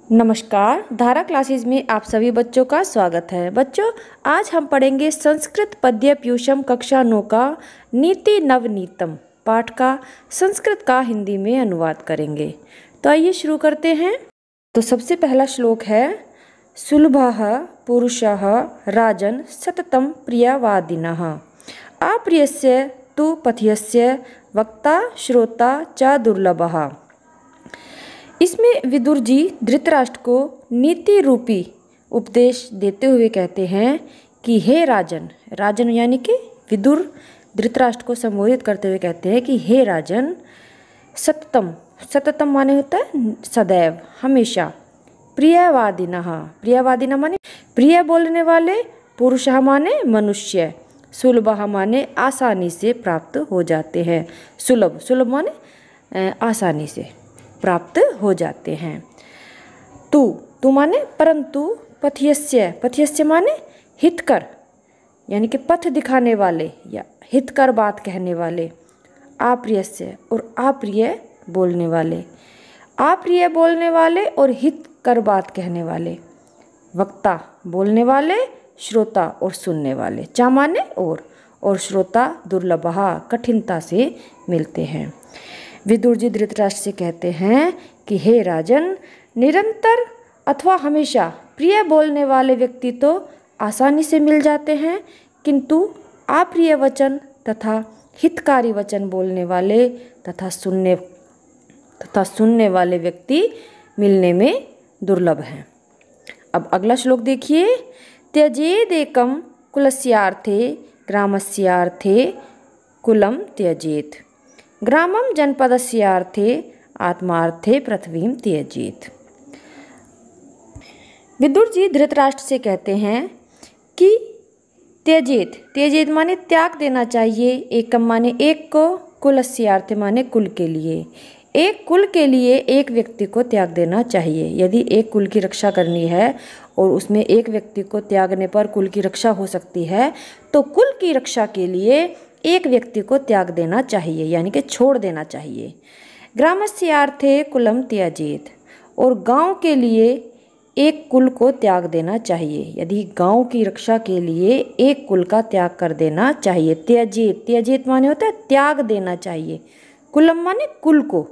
नमस्कार, धारा क्लासेस में आप सभी बच्चों का स्वागत है। बच्चों, आज हम पढ़ेंगे संस्कृत पद्य प्यूषम कक्षा 9 का नीति नवनीतम पाठ का संस्कृत का हिंदी में अनुवाद करेंगे। तो आइए शुरू करते हैं। तो सबसे पहला श्लोक है, सुलभः पुरुषः राजन् सततं प्रियवादिनः अप्रियस्य तु पथ्यस्य वक्ता श्रोता च दुर्लभः। इसमें विदुर जी धृतराष्ट्र को नीति रूपी उपदेश देते हुए कहते हैं कि हे राजन, राजन यानी कि विदुर धृतराष्ट्र को संबोधित करते हुए कहते हैं कि हे राजन, सततम, सततम माने होता है सदैव, हमेशा, प्रियवादिनः, प्रियवादिनः माने प्रिय बोलने वाले, पुरुषः माने मनुष्य, सुलभः माने आसानी से प्राप्त हो जाते हैं, सुलभ, सुलभ माने आसानी से प्राप्त हो जाते हैं। तू माने परंतु, पथ्यस्य, पथ्यस्य माने हितकर यानी कि पथ दिखाने वाले या हितकर बात कहने वाले, अप्रियस्य और अप्रिय बोलने वाले, अप्रिय बोलने वाले और हितकर बात कहने वाले, वक्ता बोलने वाले, श्रोता और सुनने वाले, चा माने और श्रोता दुर्लभः कठिनता से मिलते हैं। विदुर जी धृतराष्ट्र से कहते हैं कि हे राजन, निरंतर अथवा हमेशा प्रिय बोलने वाले व्यक्ति तो आसानी से मिल जाते हैं, किंतु अप्रिय वचन तथा हितकारी वचन बोलने वाले तथा सुनने वाले व्यक्ति मिलने में दुर्लभ हैं। अब अगला श्लोक देखिए, त्यजेदेकं कुलस्यार्थे ग्रामस्यार्थे कुलं त्यजेत, ग्रामं जनपदस्यार्थे आत्मार्थे पृथ्वीं त्यजेत। विदुर जी धृतराष्ट्र से कहते हैं कि त्यजेत, त्यजेत माने त्याग देना चाहिए, एकम माने एक को, कुलस्यार्थे माने कुल के लिए, एक कुल के लिए एक व्यक्ति को त्याग देना चाहिए। यदि एक कुल की रक्षा करनी है और उसमें एक व्यक्ति को त्यागने पर कुल की रक्षा हो सकती है, तो कुल की रक्षा के लिए एक व्यक्ति को त्याग देना चाहिए यानी कि छोड़ देना चाहिए। ग्रामस्यार्थे कुलम त्यजेत, और गांव के लिए एक कुल को त्याग देना चाहिए। यदि गांव की रक्षा के लिए एक कुल का त्याग कर देना चाहिए। त्यजेत, त्यजेत माने होता है त्याग देना चाहिए, कुलम माने कुल को,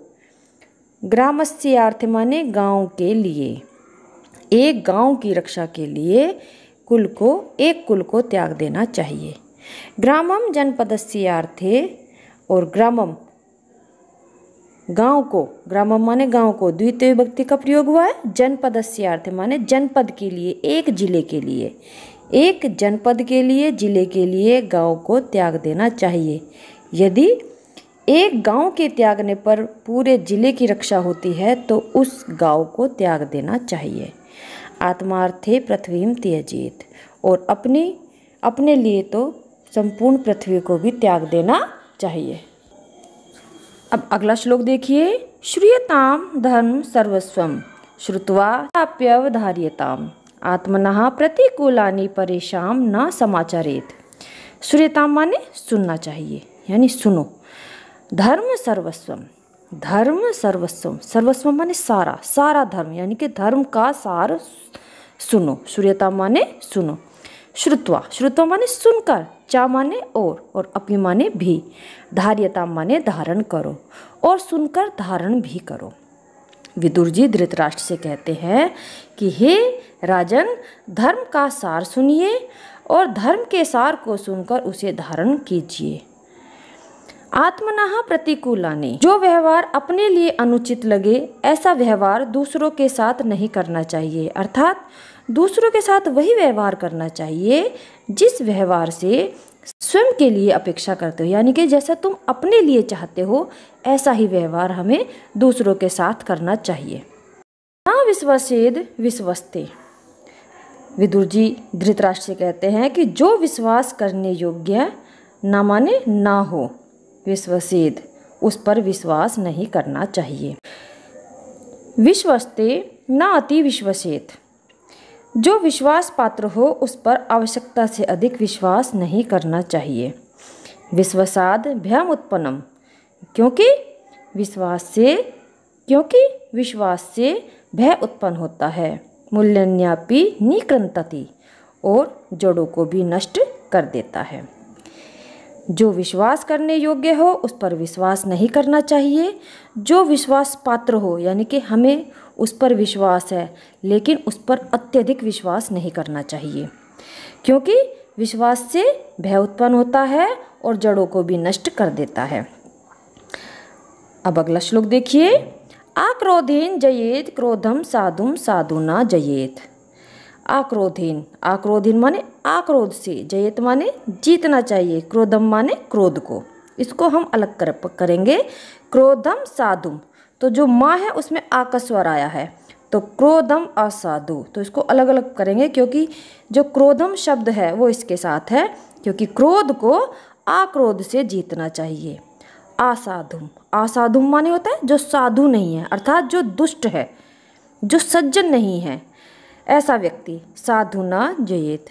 ग्रामस्यार्थे माने गांव के लिए, एक गांव की रक्षा के लिए एक कुल को त्याग देना चाहिए। ग्रामम जनपदस्यार्थे, और ग्रामम गांव को, ग्रामम माने गांव को, द्वितीय विभक्ति का प्रयोग हुआ है। जनपदस्यार्थे माने जनपद के लिए, एक जिले के लिए, एक जनपद के लिए, जिले के लिए गांव को त्याग देना चाहिए। यदि एक गांव के त्यागने पर पूरे जिले की रक्षा होती है तो उस गांव को त्याग देना चाहिए। आत्मार्थे पृथ्वीं त्यजेत, और अपने लिए तो संपूर्ण पृथ्वी को भी त्याग देना चाहिए। अब अगला श्लोक देखिए, श्रूयताम धर्म सर्वस्वम श्रुत्वा अप्यवधार्यताम आत्मनः प्रतिकूलानि परेशान न समाचरेत। श्रूयताम माने सुनना चाहिए यानी सुनो, धर्म सर्वस्वम, धर्म सर्वस्वम, सर्वस्वम माने सारा, सारा धर्म यानी कि धर्म का सार सुनो, श्रूयताम माने सुनो, श्रुत्वा, श्रुत्वा माने सुनकर, चा माने और अपि माने भी, धार्यता माने धारण करो, और सुनकर धारण भी करो। विदुर जी धृतराष्ट्र से कहते हैं कि हे राजन, धर्म का सार सुनिए और धर्म के सार को सुनकर उसे धारण कीजिए। आत्मनः प्रतिकूलानि, जो व्यवहार अपने लिए अनुचित लगे ऐसा व्यवहार दूसरों के साथ नहीं करना चाहिए, अर्थात दूसरों के साथ वही व्यवहार करना चाहिए जिस व्यवहार से स्वयं के लिए अपेक्षा करते हो, यानी कि जैसा तुम अपने लिए चाहते हो ऐसा ही व्यवहार हमें दूसरों के साथ करना चाहिए। ना विश्वसेद विश्वस्ते, विदुर जी धृतराष्ट्र से कहते हैं कि जो विश्वास करने योग्य ना माने ना हो, विश्वसेद, उस पर विश्वास नहीं करना चाहिए। विश्वस्ते न अति विश्वसेत, जो विश्वास पात्र हो उस पर आवश्यकता से अधिक विश्वास नहीं करना चाहिए। विश्वासाद भयम उत्पन्नम, क्योंकि विश्वास से भय उत्पन्न होता है। मूल्यन्यापि निकृन्तति, और जड़ों को भी नष्ट कर देता है। जो विश्वास करने योग्य हो उस पर विश्वास नहीं करना चाहिए। जो विश्वास पात्र हो, यानी कि हमें उस पर विश्वास है लेकिन उस पर अत्यधिक विश्वास नहीं करना चाहिए, क्योंकि विश्वास से भय उत्पन्न होता है और जड़ों को भी नष्ट कर देता है। अब अगला श्लोक देखिए। आक्रोधेन जयेत क्रोधम साधुम साधुना जयेत। आक्रोधेन, आक्रोधेन माने आक्रोध से, जयेत माने जीतना चाहिए, क्रोधम माने क्रोध को। इसको हम अलग करेंगे। क्रोधम साधुम, तो जो माँ है उसमें आ का स्वर आया है, तो क्रोधम असाधु, तो इसको अलग अलग करेंगे क्योंकि जो क्रोधम शब्द है वो इसके साथ है, क्योंकि क्रोध को आक्रोध से जीतना चाहिए। असाधुम, असाधुम माने होता है जो साधु नहीं है, अर्थात जो दुष्ट है, जो सज्जन नहीं है, ऐसा व्यक्ति। साधुना जयेत,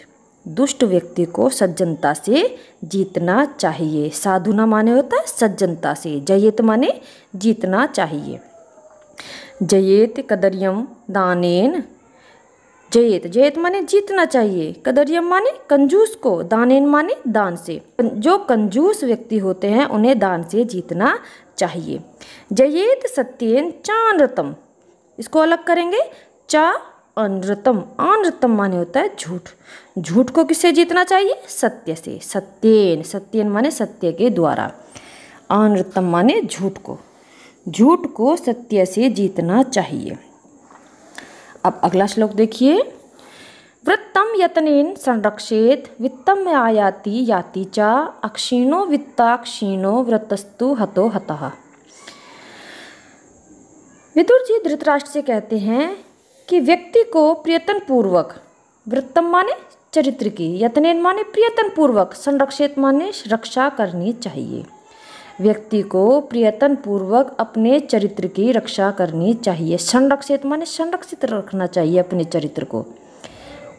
दुष्ट व्यक्ति को सज्जनता से जीतना चाहिए। साधुना माने होता है सज्जनता से, जयेत माने जीतना चाहिए। जयेत कदर्यम दानेन, जयेत, जयेत माने जीतना चाहिए, कदर्यम माने कंजूस को, दानेन माने दान से। जो कंजूस व्यक्ति होते हैं उन्हें दान से जीतना चाहिए। जयेत सत्येन चानृतम, इसको अलग करेंगे। चा अनृतम, अनृतम माने होता है झूठ, झूठ को किससे जीतना चाहिए? सत्य से। सत्येन, सत्येन माने सत्य के द्वारा, अनृतम माने झूठ को, झूठ को सत्य से जीतना चाहिए। अब अगला श्लोक देखिए। वृत्तम यतनेन संरक्षेत वित्तम आयाति याति च अक्षीणो वित्ताक्षीणो व्रतस्तु हतो हतः। विदुर जी धृतराष्ट्र से कहते हैं कि व्यक्ति को प्रयत्न पूर्वक, वृत्तम माने चरित्र की, यतनेन माने प्रयत्न पूर्वक, संरक्षित माने रक्षा करनी चाहिए। व्यक्ति को प्रयत्न पूर्वक अपने चरित्र की रक्षा करनी चाहिए। संरक्षित माने संरक्षित रखना चाहिए अपने चरित्र को,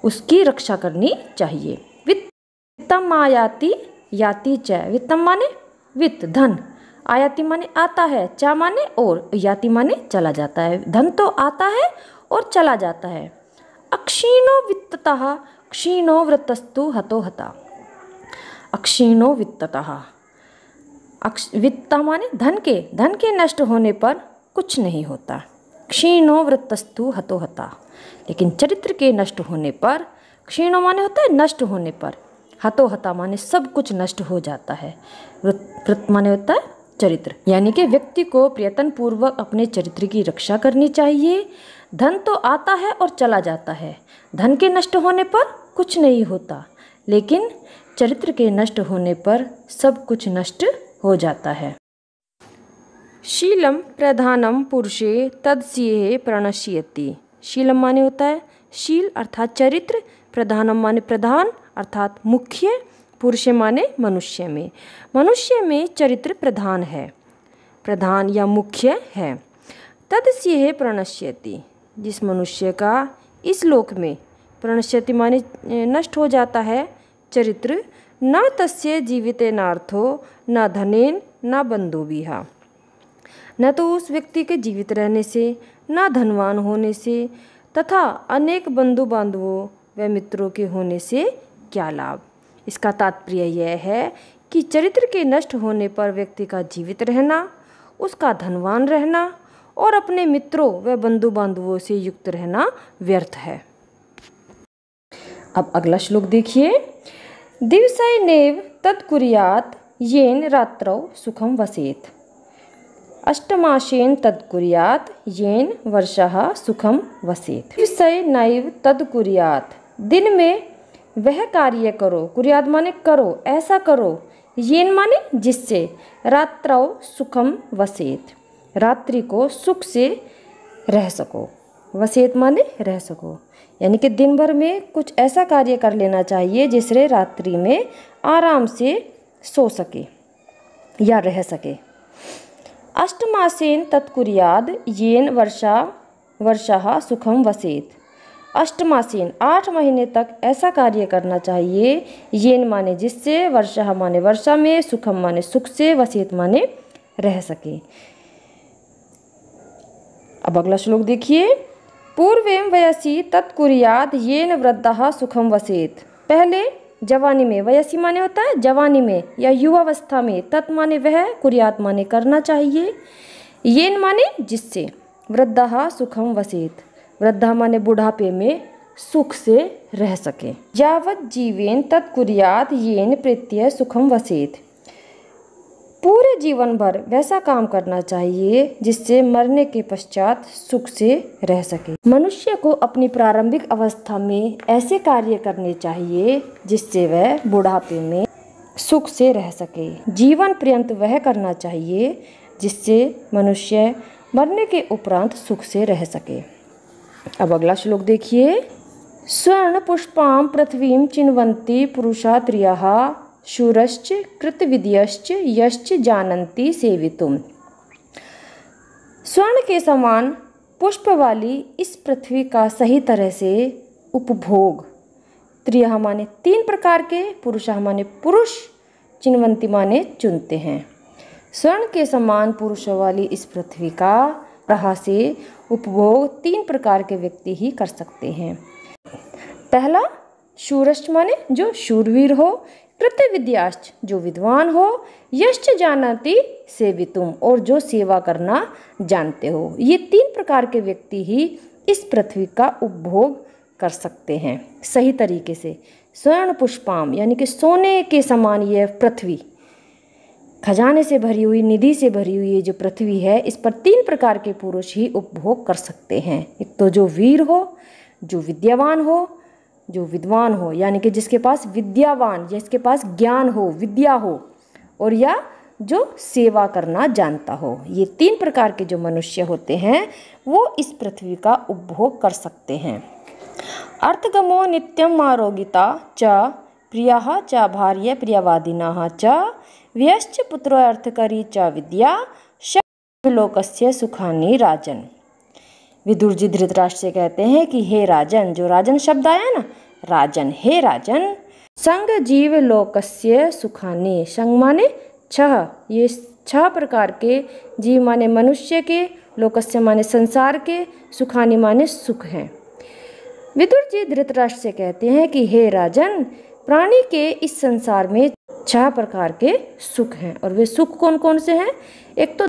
उसकी रक्षा करनी चाहिए। वित्तम आयाति याति च, वित्तम माने वित्त धन, आयाति माने आता है, चा माने और, याति माने चला जाता है। धन तो आता है और चला जाता है। अक्षीणो वित्ततः क्षीणो व्रतस्तु हतो हता। अक्षीणो वित्ततः, वित्त माने धन के नष्ट होने पर कुछ नहीं होता। क्षीणो व्रतस्तु हतो हता, लेकिन चरित्र के नष्ट होने पर, क्षीणो माने होता है नष्ट होने पर, हतो हता माने सब कुछ नष्ट हो जाता है। व्रत माने होता है चरित्र, यानी कि व्यक्ति को प्रयत्न पूर्वक अपने चरित्र की रक्षा करनी चाहिए। धन तो आता है और चला जाता है, धन के नष्ट होने पर कुछ नहीं होता, लेकिन चरित्र के नष्ट होने पर सब कुछ नष्ट हो जाता है। शीलम प्रधानम पुरुषे तदस्येह प्रणश्यति। शीलम माने होता है शील अर्थात चरित्र, प्रधानम माने प्रधान अर्थात मुख्य, पुरुष माने मनुष्य में, मनुष्य में चरित्र प्रधान है, प्रधान या मुख्य है। तदस्येह प्रणश्यति, जिस मनुष्य का इस लोक में, प्रणश्यति माने नष्ट हो जाता है चरित्र, न तस्य जीवितेनार्थो न धनेन न बंधुभिः, न तो उस व्यक्ति के जीवित रहने से, न धनवान होने से, तथा अनेक बंधु बांधवों व मित्रों के होने से क्या लाभ। इसका तात्पर्य यह है कि चरित्र के नष्ट होने पर व्यक्ति का जीवित रहना, उसका धनवान रहना और अपने मित्रों व बंधु बांधवों से युक्त रहना व्यर्थ है। अब अगला श्लोक देखिए। दिवसैनेव तत्कुर्यात् येन रात्रौ सुखम वसेत्, अष्टमासेन तत्कुर्यात् येन वर्षः सुखम वसेत्। दिवसैनैव तत्कुर्यात्, दिन में वह कार्य करो, कुर्यात् माने करो, ऐसा करो, येन माने जिससे, रात्रौ सुखम वसेत्, रात्रि को सुख से रह सको, वसेत माने रह सको, यानी कि दिन भर में कुछ ऐसा कार्य कर लेना चाहिए जिससे रात्रि में आराम से सो सके या रह सके। अष्टमासेन तत्कुर्याद् येन वर्षः सुखम वसेत्, अष्टमासेन 8 महीने तक ऐसा कार्य करना चाहिए, येन माने जिससे, वर्षः माने वर्षा में, सुखम माने सुख से, वसेत माने रह सके। अब अगला श्लोक देखिए। पूर्वें वयसि तत्कुर्यात् येन वृद्धः सुखम वसेत। पहले जवानी में, वयसी माने होता है जवानी में या युवावस्था में, तत् माने वह, कुर्यात माने करना चाहिए, येन माने जिससे, वृद्धः सुखम वसेत, वृद्धा माने बुढ़ापे में सुख से रह सके। यावत् जीवेन तत्कुर्यात् येन प्रीत्य सुखम वसेत। पूरे जीवन भर वैसा काम करना चाहिए जिससे मरने के पश्चात सुख से रह सके। मनुष्य को अपनी प्रारंभिक अवस्था में ऐसे कार्य करने चाहिए जिससे वह बुढ़ापे में सुख से रह सके। जीवन पर्यंत वह करना चाहिए जिससे मनुष्य मरने के उपरांत सुख से रह सके। अब अगला श्लोक देखिए। स्वर्ण पुष्पां पृथ्वीं चिन्वन्ति पुरुषा त्रियः शूरश्च कृतविद्यश्च यश्च जानन्ति सेवितुम्। स्वर्ण के समान पुष्प वाली इस पृथ्वी का सही तरह से उपभोग, त्रियः माने तीन प्रकार के, पुरुषः माने पुरुष, चिन्वन्ति माने चुनते हैं। स्वर्ण के समान पुरुष वाली इस पृथ्वी का प्रहा से उपभोग तीन प्रकार के व्यक्ति ही कर सकते हैं। पहला शूरश्च माने जो शूरवीर हो, कृतविद्याश्च जो विद्वान हो, यश्च जानति सेवितुम और जो सेवा करना जानते हो। ये तीन प्रकार के व्यक्ति ही इस पृथ्वी का उपभोग कर सकते हैं सही तरीके से। स्वर्ण पुष्पाम यानी कि सोने के समान यह पृथ्वी, खजाने से भरी हुई, निधि से भरी हुई ये जो पृथ्वी है, इस पर तीन प्रकार के पुरुष ही उपभोग कर सकते हैं। एक तो जो वीर हो, जो विद्यावान हो, जो विद्वान हो यानी कि जिसके पास विद्यावान, जिसके पास ज्ञान हो, विद्या हो, और या जो सेवा करना जानता हो। ये तीन प्रकार के जो मनुष्य होते हैं वो इस पृथ्वी का उपभोग कर सकते हैं। अर्थगमो नित्यम आरोगिता च प्रियः च भार्य प्रियवादिनः च व्यश्च पुत्रो अर्थकरी च विद्या लोकस्य सुखानि राजन। विदुर जी धृतराष्ट्र से कहते हैं कि हे राजन, जो राजन शब्द आया ना, राजन, हे राजन, संग जीव लोकस्य सुखानि, संग माने छह, ये छह प्रकार के, जीव माने मनुष्य के, लोकस्य माने संसार के, सुखानि माने सुख हैं। विदुर जी धृतराष्ट्र से कहते हैं कि हे राजन, प्राणी के इस संसार में छह प्रकार के सुख हैं, और वे सुख कौन कौन से हैं? एक तो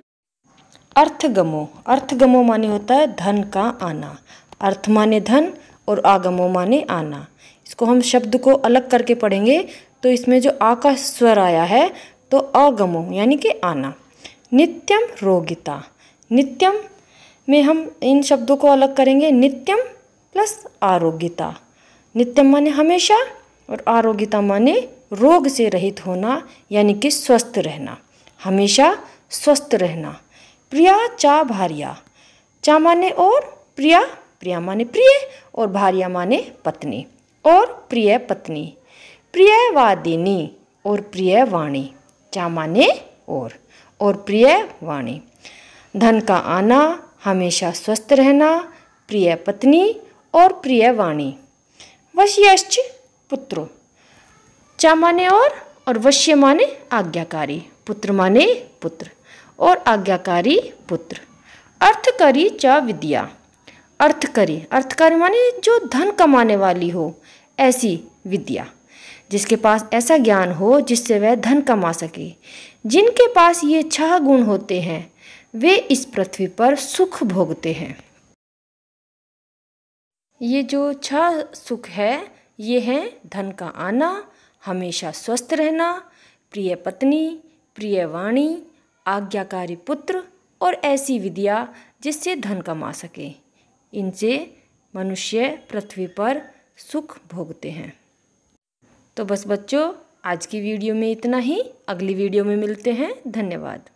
अर्थगमो, अर्थगमो माने होता है धन का आना, अर्थ माने धन और आगमो माने आना। इसको हम शब्द को अलग करके पढ़ेंगे तो इसमें जो आ का स्वर आया है तो अगमो यानी कि आना। नित्यम रोगिता, नित्यम में हम इन शब्दों को अलग करेंगे, नित्यम प्लस आरोग्यता। नित्यम माने हमेशा और आरोग्यता माने रोग से रहित होना यानी कि स्वस्थ रहना, हमेशा स्वस्थ रहना। प्रिया चा भार्या, चा माने और, प्रिया, प्रिया माने प्रिय, और भार्या माने पत्नी, और प्रिय पत्नी। प्रिय वादिनी और प्रिय वाणी, चा माने और प्रिय वाणी। धन का आना, हमेशा स्वस्थ रहना, प्रिय पत्नी और प्रिय वाणी। वश्यश्च पुत्रो, चा माने और वश्य माने आज्ञाकारी, पुत्र माने पुत्र और आज्ञाकारी पुत्र। अर्थकरी च विद्या, अर्थकरी, अर्थकारी माने जो धन कमाने वाली हो, ऐसी विद्या, जिसके पास ऐसा ज्ञान हो जिससे वह धन कमा सके। जिनके पास ये छह गुण होते हैं वे इस पृथ्वी पर सुख भोगते हैं। ये जो छह सुख है ये हैं धन का आना, हमेशा स्वस्थ रहना, प्रिय पत्नी, प्रिय वाणी, आज्ञाकारी पुत्र और ऐसी विद्या जिससे धन कमा सके। इनसे मनुष्य पृथ्वी पर सुख भोगते हैं। तो बस बच्चों, आज की वीडियो में इतना ही। अगली वीडियो में मिलते हैं। धन्यवाद।